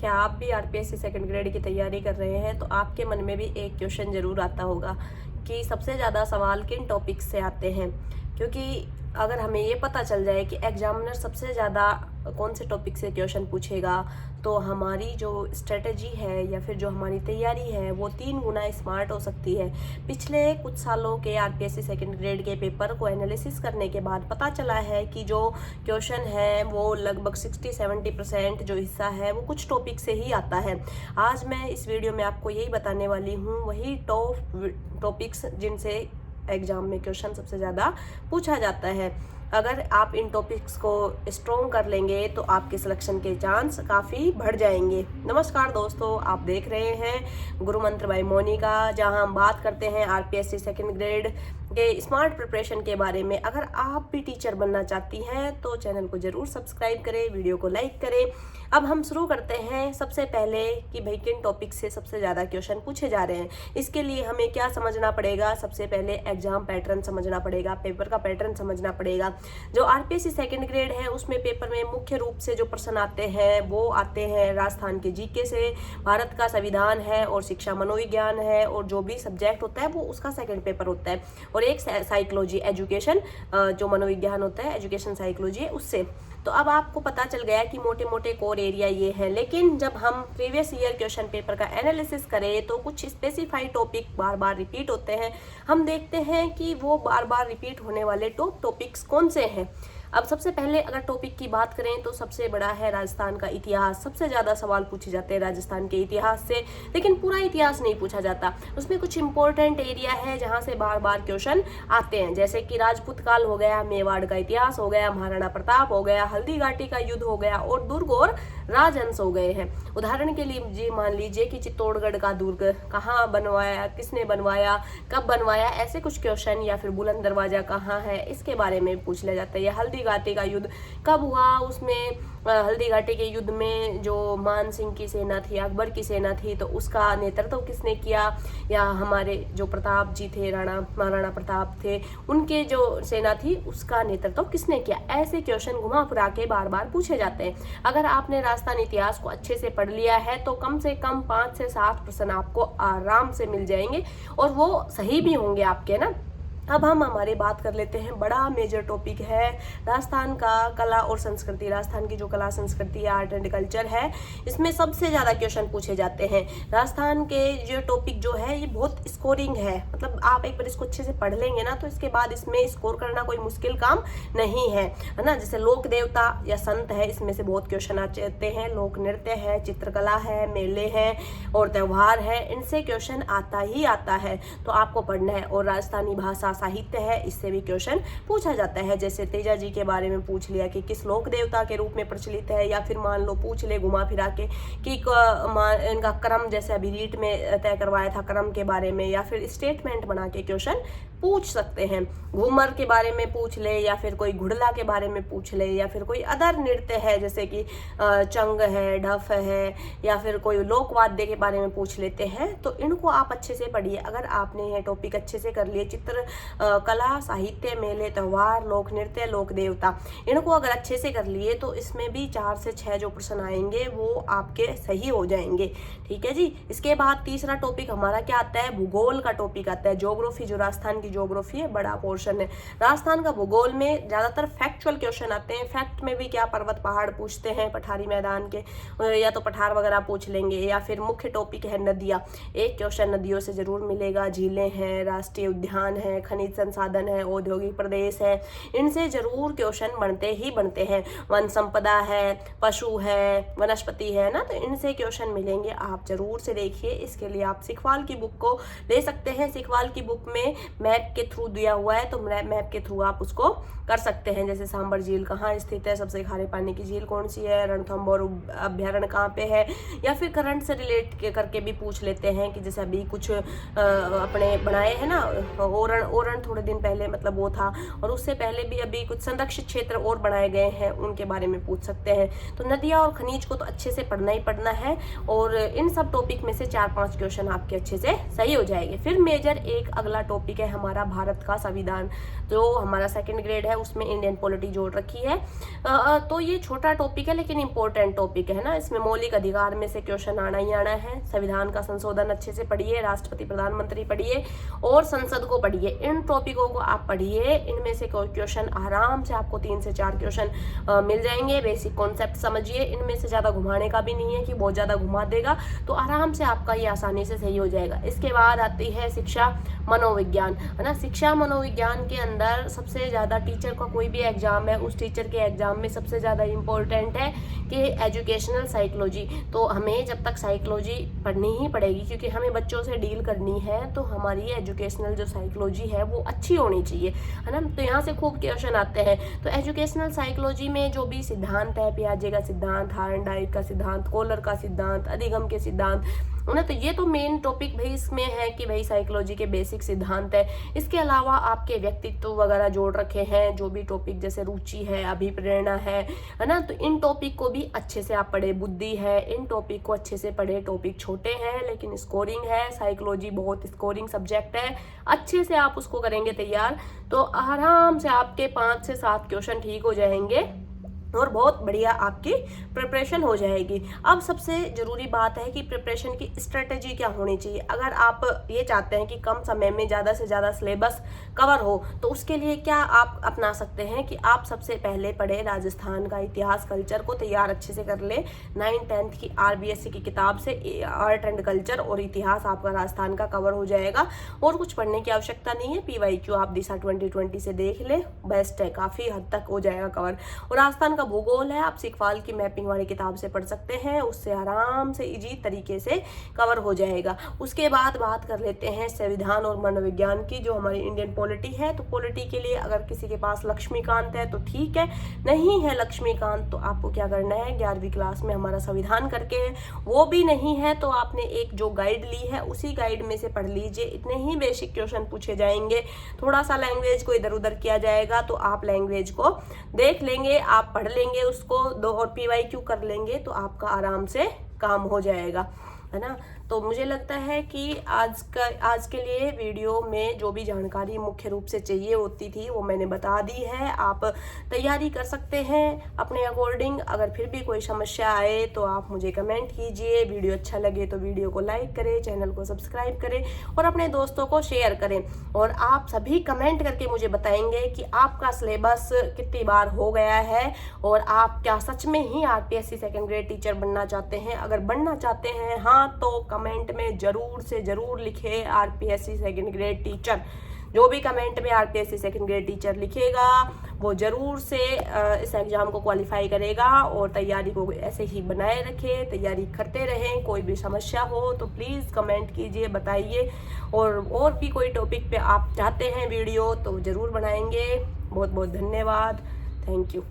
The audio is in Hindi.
क्या आप भी आरपीएससी सेकंड ग्रेड की तैयारी कर रहे हैं तो आपके मन में भी एक क्वेश्चन जरूर आता होगा कि सबसे ज़्यादा सवाल किन टॉपिक्स से आते हैं। क्योंकि अगर हमें ये पता चल जाए कि एग्जामिनर सबसे ज़्यादा कौन से टॉपिक से क्वेश्चन पूछेगा तो हमारी जो स्ट्रेटजी है या फिर जो हमारी तैयारी है वो 3 गुना स्मार्ट हो सकती है। पिछले कुछ सालों के आरपीएससी सेकंड ग्रेड के पेपर को एनालिसिस करने के बाद पता चला है कि जो क्वेश्चन है वो लगभग 60-70% जो हिस्सा है वो कुछ टॉपिक से ही आता है। आज मैं इस वीडियो में आपको यही बताने वाली हूँ, वही टॉपिक्स जिनसे एग्जाम में क्वेश्चन सबसे ज़्यादा पूछा जाता है। अगर आप इन टॉपिक्स को स्ट्रॉन्ग कर लेंगे तो आपके सिलेक्शन के चांस काफ़ी बढ़ जाएंगे। नमस्कार दोस्तों, आप देख रहे हैं गुरु मंत्र बाय मोनिका, जहां हम बात करते हैं आरपीएससी सेकंड ग्रेड के स्मार्ट प्रिपरेशन के बारे में। अगर आप भी टीचर बनना चाहती हैं तो चैनल को ज़रूर सब्सक्राइब करें, वीडियो को लाइक करें। अब हम शुरू करते हैं सबसे पहले कि भाई किन टॉपिक से सबसे ज़्यादा क्वेश्चन पूछे जा रहे हैं। इसके लिए हमें क्या समझना पड़ेगा? सबसे पहले एग्जाम पैटर्न समझना पड़ेगा, पेपर का पैटर्न समझना पड़ेगा। जो आरपीएससी सेकंड ग्रेड है उसमें पेपर में मुख्य रूप से जो प्रश्न आते हैं वो आते हैं राजस्थान के जीके से, भारत का संविधान है और शिक्षा मनोविज्ञान है, और जो भी सब्जेक्ट होता है वो उसका सेकंड पेपर होता है, और एक साइकोलॉजी एजुकेशन जो मनोविज्ञान होता है, एजुकेशन साइकोलॉजी है उससे। तो अब आपको पता चल गया कि मोटे मोटे कोर एरिया ये है। लेकिन जब हम प्रीवियस ईयर क्वेश्चन पेपर का एनालिसिस करें तो कुछ स्पेसिफाइड टॉपिक बार बार रिपीट होते हैं। हम देखते हैं कि वो बार बार रिपीट होने वाले टॉपिक्स कौन से हैं। अब सबसे पहले अगर टॉपिक की बात करें तो सबसे बड़ा है राजस्थान का इतिहास। सबसे ज़्यादा सवाल पूछे जाते हैं राजस्थान के इतिहास से, लेकिन पूरा इतिहास नहीं पूछा जाता। उसमें कुछ इंपॉर्टेंट एरिया है जहां से बार बार क्वेश्चन आते हैं, जैसे कि राजपूत काल हो गया, मेवाड़ का इतिहास हो गया, महाराणा प्रताप हो गया, हल्दी घाटी का युद्ध हो गया, और दुर्ग और राजहंस हो गए हैं। उदाहरण के लिए जी मान लीजिए कि चित्तौड़गढ़ का दुर्ग कहाँ बनवाया, किसने बनवाया, कब बनवाया, ऐसे कुछ क्वेश्चन, या फिर बुलंद दरवाजा कहाँ है इसके बारे में पूछ लिया जाता है। या हल्दी घाटी का युद्ध कब हुआ, उसमें हल्दी घाटी के युद्ध में जो मान सिंह की सेना थी, अकबर की सेना थी, तो उसका नेतृत्व किसने किया, या हमारे जो प्रताप जी थे, महाराणा प्रताप थे, उनके जो सेना थी उसका नेतृत्व किसने किया। ऐसे क्वेश्चन घुमा फिरा के बार बार पूछे जाते हैं। अगर आपने राजस्थान इतिहास को अच्छे से पढ़ लिया है तो कम से कम 5 से 7 प्रश्न आपको आराम से मिल जाएंगे, और वो सही भी होंगे आपके ना। अब हम हमारी बात कर लेते हैं, बड़ा मेजर टॉपिक है राजस्थान का कला और संस्कृति। राजस्थान की जो कला संस्कृति है, आर्ट एंड कल्चर है, इसमें सबसे ज़्यादा क्वेश्चन पूछे जाते हैं। राजस्थान के जो टॉपिक जो है ये बहुत स्कोरिंग है, मतलब आप एक बार इसको अच्छे से पढ़ लेंगे ना तो इसके बाद इसमें स्कोर करना कोई मुश्किल काम नहीं है ना। जैसे लोक देवता या संत है, इसमें से बहुत क्वेश्चन आते हैं। लोक नृत्य है, चित्रकला है, मेले हैं और त्यौहार है, इनसे क्वेश्चन आता ही आता है, तो आपको पढ़ना है। और राजस्थानी भाषा साहित्य है, इससे भी क्वेश्चन पूछा जाता है। जैसे तेजा जी के बारे में पूछ लिया कि किस लोक देवता के रूप में प्रचलित है, या फिर मान लो पूछ ले घुमा फिरा के कि इनका क्रम, जैसे अभी रीट में तय करवाया था क्रम के बारे में, या फिर स्टेटमेंट बना के क्वेश्चन पूछ सकते हैं। घूमर के बारे में पूछ ले, या फिर कोई घुड़ला के बारे में पूछ ले, या फिर कोई अदर नृत्य है जैसे कि चंग है, ढफ है, या फिर कोई लोकवाद्य के बारे में पूछ लेते हैं। तो इनको आप अच्छे से पढ़िए। अगर आपने ये टॉपिक अच्छे से कर लिए, चित्र कला, साहित्य, मेले, त्यौहार, लोक नृत्य, लोक देवता, इनको अगर अच्छे से कर लिए तो इसमें भी 4 से 6 जो प्रश्न आएंगे वो आपके सही हो जाएंगे। ठीक है जी। इसके बाद तीसरा टॉपिक हमारा क्या आता है? भूगोल का टॉपिक आता है। ज्योग्राफी, जो राजस्थान की ज्योग्राफी है, बड़ा पोर्शन है। राजस्थान का भूगोल में ज्यादातर फैक्चुअल क्वेश्चन आते हैं। फैक्ट में भी क्या पर्वत पहाड़ पूछते हैं, पठारी मैदान के, या तो पठार वगैरह पूछ लेंगे। या फिर मुख्य टॉपिक है नदियाँ, एक क्वेश्चन नदियों से जरूर मिलेगा। झीलें हैं, राष्ट्रीय उद्यान है, खनिज संसाधन है, औद्योगिक प्रदेश है, इनसे जरूर क्वेश्चन बनते ही बनते हैं। वन संपदा है, पशु है, वनस्पति है ना, तो इनसे क्वेश्चन मिलेंगे। आप जरूर से देखिए। इसके लिए आप सिखवाल की बुक को ले सकते हैं। सिखवाल की बुक में मैप के थ्रू दिया हुआ है, तो मैप के थ्रू आप उसको कर सकते हैं। जैसे सांबर झील कहाँ स्थित है, सबसे खारे पानी की झील कौन सी है, रणथंभौर अभ्यारण्य कहाँ पे है, या फिर करंट से रिलेट करके भी पूछ लेते हैं कि जैसे अभी कुछ अपने बनाए हैं ना ओरण थोड़े दिन पहले मतलब वो था, और उससे पहले भी अभी कुछ संरक्षित क्षेत्र और बनाए गए हैं, उनके बारे में पूछ सकते हैं। तो नदियाँ और खनिज को तो अच्छे से पढ़ना ही पढ़ना है, और इन सब टॉपिक में से 4-5 क्वेश्चन आपके अच्छे से सही हो जाएंगे। फिर मेजर एक अगला टॉपिक है हमारा भारत का संविधान, जो हमारा सेकंड ग्रेड है, उसमें इंडियन पॉलिटी जोड़ रखी है। तो ये छोटा टॉपिक है लेकिन इंपॉर्टेंट टॉपिक है ना। इसमें मौलिक अधिकार में से क्वेश्चन आना ही आना है। संविधान का संशोधन अच्छे से पढ़िए, राष्ट्रपति प्रधानमंत्री पढ़िए और संसद को पढ़िए। इन टॉपिकों को आप पढ़िए, इनमें से कोई क्वेश्चन आराम से आपको 3 से 4 क्वेश्चन मिल जाएंगे। बेसिक कॉन्सेप्ट समझिए, इनमें से ज्यादा घुमाने का भी नहीं है कि बहुत ज्यादा घुमा देगा, तो आराम से आपका ये आसानी से सही हो जाएगा। इसके बाद आती है शिक्षा मनोविज्ञान, है ना। शिक्षा मनोविज्ञान के अंदर सबसे ज्यादा टीचर का कोई भी एग्जाम है, उस टीचर के एग्जाम में सबसे ज्यादा इंपॉर्टेंट है कि एजुकेशनल साइकोलॉजी। तो हमें जब तक साइकोलॉजी पढ़नी ही पड़ेगी, क्योंकि हमें बच्चों से डील करनी है, तो हमारी एजुकेशनल जो साइकोलॉजी है वो अच्छी होनी चाहिए, है ना। तो यहाँ से खूब क्वेश्चन आते हैं। तो एजुकेशनल साइकोलॉजी में जो भी सिद्धांत है, पियाजे का सिद्धांत, हार्नडाइक का सिद्धांत, कोलर का सिद्धांत, अधिगम के सिद्धांत, ना, तो ये तो मेन टॉपिक भाई इसमें है कि भाई साइकोलॉजी के बेसिक सिद्धांत है। इसके अलावा आपके व्यक्तित्व वगैरह जोड़ रखे हैं, जो भी टॉपिक जैसे रुचि है, अभिप्रेरणा है ना। तो इन टॉपिक को भी अच्छे से आप पढ़े, बुद्धि है, इन टॉपिक को अच्छे से पढ़े। टॉपिक छोटे हैं लेकिन स्कोरिंग है, साइकोलॉजी बहुत स्कोरिंग सब्जेक्ट है, अच्छे से आप उसको करेंगे तैयार, तो आराम से आपके 5 से 7 क्वेश्चन ठीक हो जाएंगे और बहुत बढ़िया आपकी प्रिपरेशन हो जाएगी। अब सबसे जरूरी बात है कि प्रिपरेशन की स्ट्रेटेजी क्या होनी चाहिए। अगर आप ये चाहते हैं कि कम समय में ज़्यादा से ज़्यादा सिलेबस कवर हो, तो उसके लिए क्या आप अपना सकते हैं कि आप सबसे पहले पढ़े राजस्थान का इतिहास, कल्चर को तैयार अच्छे से कर ले। 9th-10th की RBSC की किताब से आर्ट एंड कल्चर और इतिहास आपका राजस्थान का कवर हो जाएगा, और कुछ पढ़ने की आवश्यकता नहीं है। PYQ आप दिशा 2020 से देख ले, बेस्ट है, काफ़ी हद तक हो जाएगा कवर। और राजस्थान का भूगोल है, आप सिखवाल की मैपिंग वाली किताब से पढ़ सकते हैं, उससे आराम से इजी तरीके से कवर हो जाएगा। उसके बाद बात कर लेते हैं संविधान और मनोविज्ञान की, जो हमारी इंडियन पॉलिटी है। तो पॉलिटी के लिए अगर किसी के पास लक्ष्मीकांत है तो ठीक है, नहीं है लक्ष्मीकांत तो आपको क्या करना है, 11वीं क्लास में हमारा संविधान करके है, वो भी नहीं है तो आपने एक जो गाइड ली है उसी गाइड में से पढ़ लीजिए। इतने ही बेसिक क्वेश्चन पूछे जाएंगे, थोड़ा सा लैंग्वेज को इधर उधर किया जाएगा, तो आप लैंग्वेज को देख लेंगे, आप पढ़ लेंगे उसको, 2 और PYQ कर लेंगे, तो आपका आराम से काम हो जाएगा, है ना। तो मुझे लगता है कि आज के लिए वीडियो में जो भी जानकारी मुख्य रूप से चाहिए होती थी वो मैंने बता दी है। आप तैयारी कर सकते हैं अपने अकॉर्डिंग। अगर फिर भी कोई समस्या आए तो आप मुझे कमेंट कीजिए। वीडियो अच्छा लगे तो वीडियो को लाइक करें, चैनल को सब्सक्राइब करें और अपने दोस्तों को शेयर करें। और आप सभी कमेंट करके मुझे बताएंगे कि आपका सिलेबस कितनी बार हो गया है और आप क्या सच में ही RPSC सेकेंड ग्रेड टीचर बनना चाहते हैं। अगर बनना चाहते हैं हाँ, तो कमेंट में जरूर से जरूर लिखे RPSC सेकेंड ग्रेड टीचर। जो भी कमेंट में RPSC सेकेंड ग्रेड टीचर लिखेगा वो जरूर से इस एग्जाम को क्वालिफाई करेगा। और तैयारी को ऐसे ही बनाए रखें, तैयारी करते रहें। कोई भी समस्या हो तो प्लीज़ कमेंट कीजिए, बताइए। और भी कोई टॉपिक पे आप चाहते हैं वीडियो तो ज़रूर बनाएंगे। बहुत बहुत धन्यवाद, थैंक यू।